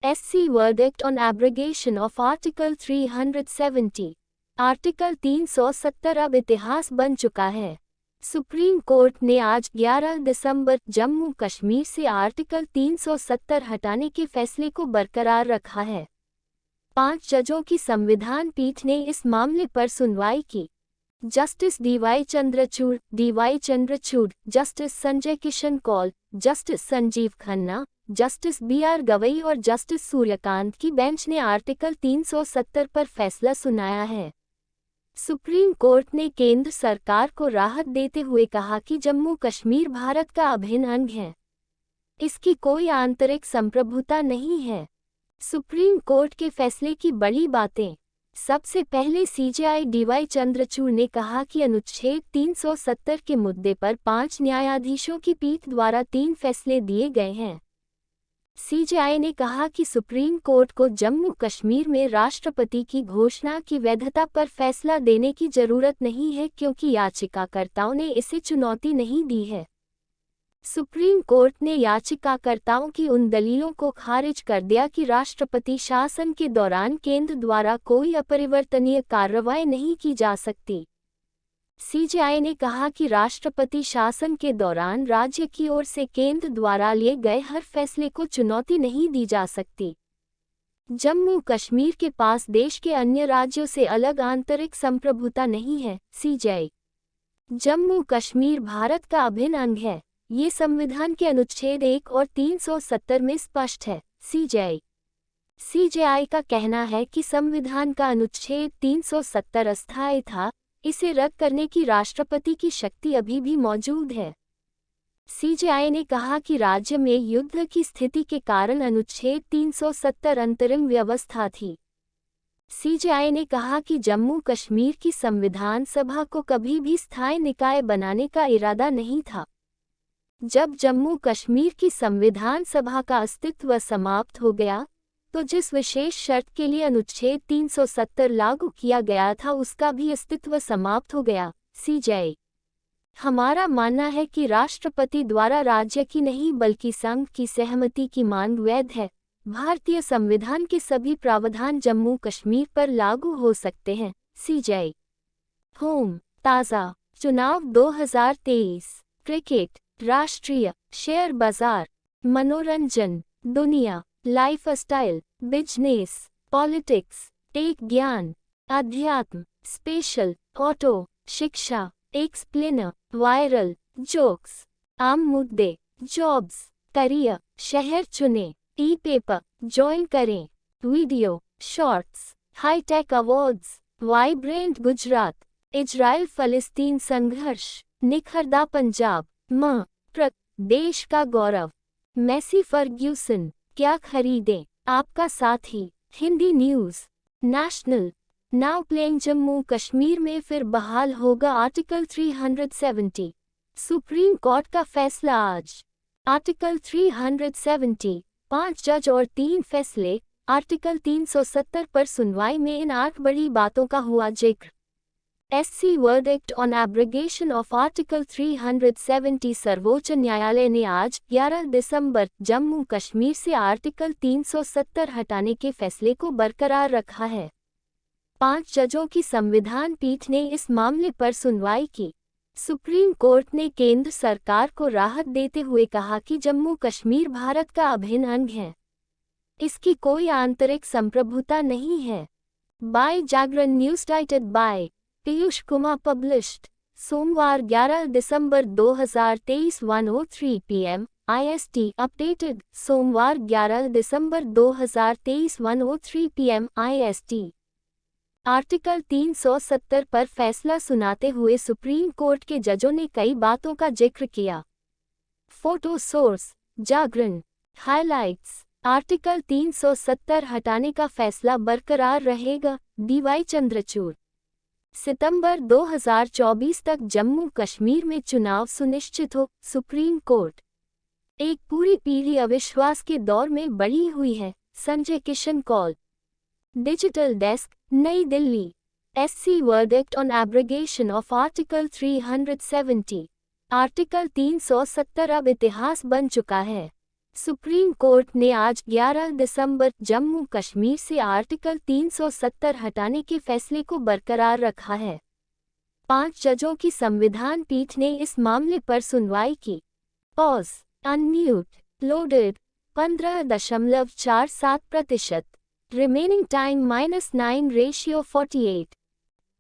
SC verdict on abrogation of Article 370। Article 370 अब इतिहास बन चुका है। सुप्रीम कोर्ट ने आज 11 दिसंबर जम्मू कश्मीर से आर्टिकल 370 हटाने के फैसले को बरकरार रखा है। 5 जजों की संविधान पीठ ने इस मामले पर सुनवाई की। Justice DY Chandrachud, justice Sanjay Kishan Kaul, justice Sanjiv Khanna, justice BR Gavai और जस्टिस सूर्यकांत की बेंच ने आर्टिकल 370 पर फैसला सुनाया है। सुप्रीम कोर्ट ने केंद्र सरकार को राहत देते हुए कहा कि जम्मू कश्मीर भारत का अभिन्न अंग है। इसकी कोई आंतरिक संप्रभुता नहीं है। सुप्रीम कोर्ट के फैसले की बड़ी बातें। सबसे पहले CJI DY चंद्रचूड़ ने कहा कि अनुच्छेद 370 के मुद्दे पर 5 न्यायाधीशों की पीठ द्वारा 3 फैसले दिए गए हैं। CJI ने कहा कि सुप्रीम कोर्ट को जम्मू कश्मीर में राष्ट्रपति की घोषणा की वैधता पर फैसला देने की जरूरत नहीं है क्योंकि याचिकाकर्ताओं ने इसे चुनौती नहीं दी है। सुप्रीम कोर्ट ने याचिकाकर्ताओं की उन दलीलों को खारिज कर दिया कि राष्ट्रपति शासन के दौरान केंद्र द्वारा कोई अपरिवर्तनीय कार्रवाई नहीं की जा सकती। CJI ने कहा कि राष्ट्रपति शासन के दौरान राज्य की ओर से केंद्र द्वारा लिए गए हर फैसले को चुनौती नहीं दी जा सकती। जम्मू कश्मीर के पास देश के अन्य राज्यों से अलग आंतरिक संप्रभुता नहीं है। CJI जम्मू कश्मीर भारत का अभिन्न अंग है। ये संविधान के अनुच्छेद 1 और 370 में स्पष्ट है। CJI का कहना है कि संविधान का अनुच्छेद 370 अस्थायी था, इसे रद्द करने की राष्ट्रपति की शक्ति अभी भी मौजूद है। CJI ने कहा कि राज्य में युद्ध की स्थिति के कारण अनुच्छेद 370 अंतरिम व्यवस्था थी। CJI ने कहा कि जम्मू कश्मीर की संविधान सभा को कभी भी स्थायी निकाय बनाने का इरादा नहीं था। जब जम्मू कश्मीर की संविधान सभा का अस्तित्व समाप्त हो गया, तो जिस विशेष शर्त के लिए अनुच्छेद 370 लागू किया गया था उसका भी अस्तित्व समाप्त हो गया। CJI हमारा मानना है कि राष्ट्रपति द्वारा राज्य की नहीं बल्कि संघ की सहमति की मांग वैध है। भारतीय संविधान के सभी प्रावधान जम्मू कश्मीर पर लागू हो सकते हैं। CJI होम ताज़ा चुनाव 2023, क्रिकेट, राष्ट्रीय शेयर बाजार, मनोरंजन, दुनिया, लाइफस्टाइल, बिजनेस, पॉलिटिक्स, टेक, ज्ञान, अध्यात्म, स्पेशल, ऑटो, शिक्षा, एक्सप्लेनर, वायरल, जोक्स, आम मुद्दे, जॉब्स, करियर, शहर चुनें, ई-पेपर, ज्वाइन करें, video, shorts, hi-tech awards, vibrant Gujarat, Israel फलस्तीन संघर्ष, निखरदा पंजाब, देश का गौरव, मेसी फर्ग्यूसन, क्या खरीदें, आपका साथी, Hindi news, national now playing Jammu Kashmir में फिर बहाल होगा आर्टिकल 370। सुप्रीम कोर्ट का फैसला आज। आर्टिकल 370, 5 जज और 3 फैसले। आर्टिकल 370 पर सुनवाई में इन 8 बड़ी बातों का हुआ जिक्र। SC verdict on abrogation of Article 370। सर्वोच्च न्यायालय ने आज 11 दिसंबर जम्मू कश्मीर से आर्टिकल 370 हटाने के फैसले को बरकरार रखा है। 5 जजों की संविधान पीठ ने इस मामले पर सुनवाई की। सुप्रीम कोर्ट ने केंद्र सरकार को राहत देते हुए कहा कि जम्मू कश्मीर भारत का अभिन्न अंग है। इसकी कोई आंतरिक संप्रभुता नहीं है। By Jagran news edited by Piyush Kumar published. सोमवार 11 दिसंबर 2023 1:03 PM IST अपडेटेड। सोमवार 11 दिसंबर 2023 1:03 PM IST। आर्टिकल 370 पर फैसला सुनाते हुए सुप्रीम कोर्ट के जजों ने कई बातों का जिक्र किया। फोटो सोर्स जागरण। हाइलाइट्स। आर्टिकल 370 हटाने का फैसला बरकरार रहेगा। DY चंद्रचूड़। सितंबर 2024 तक जम्मू कश्मीर में चुनाव सुनिश्चित हो। Supreme court. एक पूरी पीढ़ी अविश्वास के दौर में बढ़ी हुई है। संजय किशन कौल। डिजिटल डेस्क, नई Delhi. SC verdict on abrogation of article 370। Article 370 अब इतिहास बन चुका है। सुप्रीम कोर्ट ने आज 11 दिसंबर जम्मू कश्मीर से आर्टिकल 370 हटाने के फैसले को बरकरार रखा है। 5 जजों की संविधान पीठ ने इस मामले पर सुनवाई की। Pause unmute loaded 15.47%। Remaining time -9 ratio 48।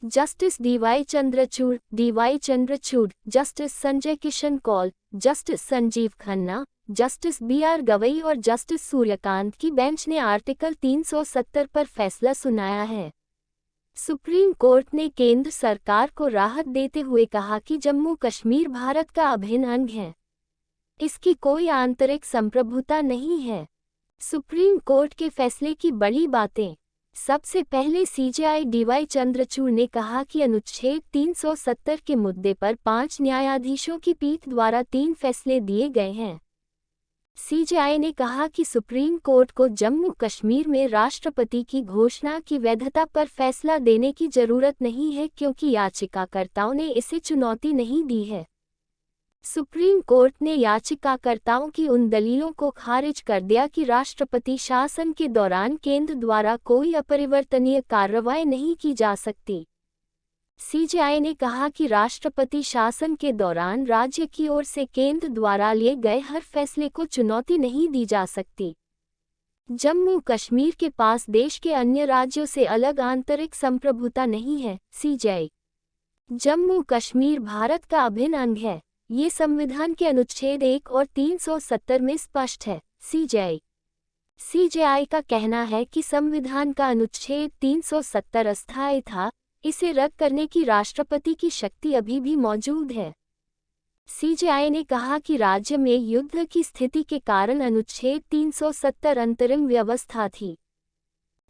Justice DY Chandrachud, justice Sanjay Kishan Kaul, justice Sanjiv Khanna, justice BR Gavai और जस्टिस सूर्यकांत की बेंच ने आर्टिकल 370 पर फैसला सुनाया है। सुप्रीम कोर्ट ने केंद्र सरकार को राहत देते हुए कहा कि जम्मू कश्मीर भारत का अभिन्न अंग है। इसकी कोई आंतरिक संप्रभुता नहीं है। सुप्रीम कोर्ट के फैसले की बड़ी बातें। सबसे पहले CJI DY चंद्रचूड़ ने कहा कि अनुच्छेद 370 के मुद्दे पर 5 न्यायाधीशों की पीठ द्वारा 3 फैसले दिए गए हैं। CJI ने कहा कि सुप्रीम कोर्ट को जम्मू कश्मीर में राष्ट्रपति की घोषणा की वैधता पर फैसला देने की जरूरत नहीं है क्योंकि याचिकाकर्ताओं ने इसे चुनौती नहीं दी है। सुप्रीम कोर्ट ने याचिकाकर्ताओं की उन दलीलों को खारिज कर दिया कि राष्ट्रपति शासन के दौरान केंद्र द्वारा कोई अपरिवर्तनीय कार्रवाई नहीं की जा सकती। CJI ने कहा कि राष्ट्रपति शासन के दौरान राज्य की ओर से केंद्र द्वारा लिए गए हर फैसले को चुनौती नहीं दी जा सकती। जम्मू कश्मीर के पास देश के अन्य राज्यों से अलग आंतरिक संप्रभुता नहीं है। CJI जम्मू कश्मीर भारत का अभिन्न अंग है। ये संविधान के अनुच्छेद 1 और 370 में स्पष्ट है। CJI का कहना है कि संविधान का अनुच्छेद 370 अस्थायी था, इसे रद्द करने की राष्ट्रपति की शक्ति अभी भी मौजूद है। CJI ने कहा कि राज्य में युद्ध की स्थिति के कारण अनुच्छेद 370 अंतरिम व्यवस्था थी।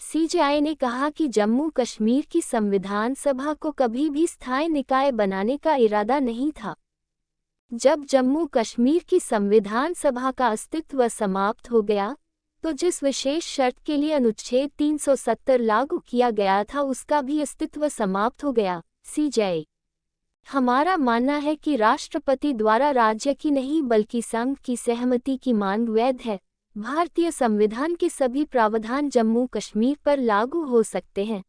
CJI ने कहा कि जम्मू कश्मीर की संविधान सभा को कभी भी स्थायी निकाय बनाने का इरादा नहीं था। जब जम्मू कश्मीर की संविधान सभा का अस्तित्व समाप्त हो गया, तो जिस विशेष शर्त के लिए अनुच्छेद 370 लागू किया गया था उसका भी अस्तित्व समाप्त हो गया। CJI हमारा मानना है कि राष्ट्रपति द्वारा राज्य की नहीं बल्कि संघ की सहमति की मांग वैध है। भारतीय संविधान के सभी प्रावधान जम्मू कश्मीर पर लागू हो सकते हैं।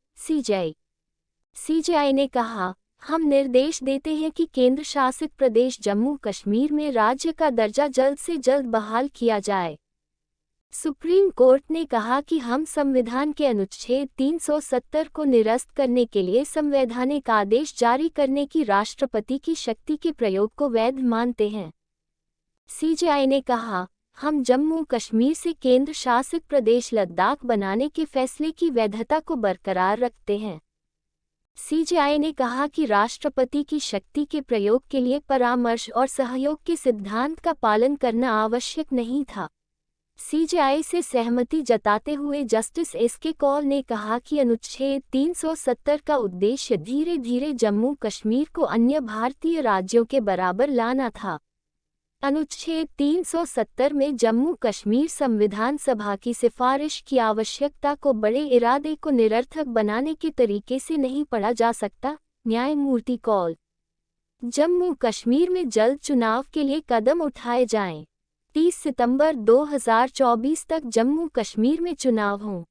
CJI ने कहा, हम निर्देश देते हैं कि केंद्र शासित प्रदेश जम्मू कश्मीर में राज्य का दर्जा जल्द से जल्द बहाल किया जाए। सुप्रीम कोर्ट ने कहा कि हम संविधान के अनुच्छेद 370 को निरस्त करने के लिए संवैधानिक आदेश जारी करने की राष्ट्रपति की शक्ति के प्रयोग को वैध मानते हैं। CJI ने कहा, हम जम्मू कश्मीर से केंद्र शासित प्रदेश लद्दाख बनाने के फैसले की वैधता को बरकरार रखते हैं। CJI ने कहा कि राष्ट्रपति की शक्ति के प्रयोग के लिए परामर्श और सहयोग के सिद्धांत का पालन करना आवश्यक नहीं था। CJI से सहमति जताते हुए जस्टिस SK कौल ने कहा कि अनुच्छेद 370 का उद्देश्य धीरे धीरे जम्मू कश्मीर को अन्य भारतीय राज्यों के बराबर लाना था। अनुच्छेद 370 में जम्मू कश्मीर संविधान सभा की सिफारिश की आवश्यकता को बड़े इरादे को निरर्थक बनाने के तरीके से नहीं पढ़ा जा सकता। न्यायमूर्ति कौल जम्मू कश्मीर में जल्द चुनाव के लिए कदम उठाए जाएं। 30 सितंबर 2024 तक जम्मू कश्मीर में चुनाव हों।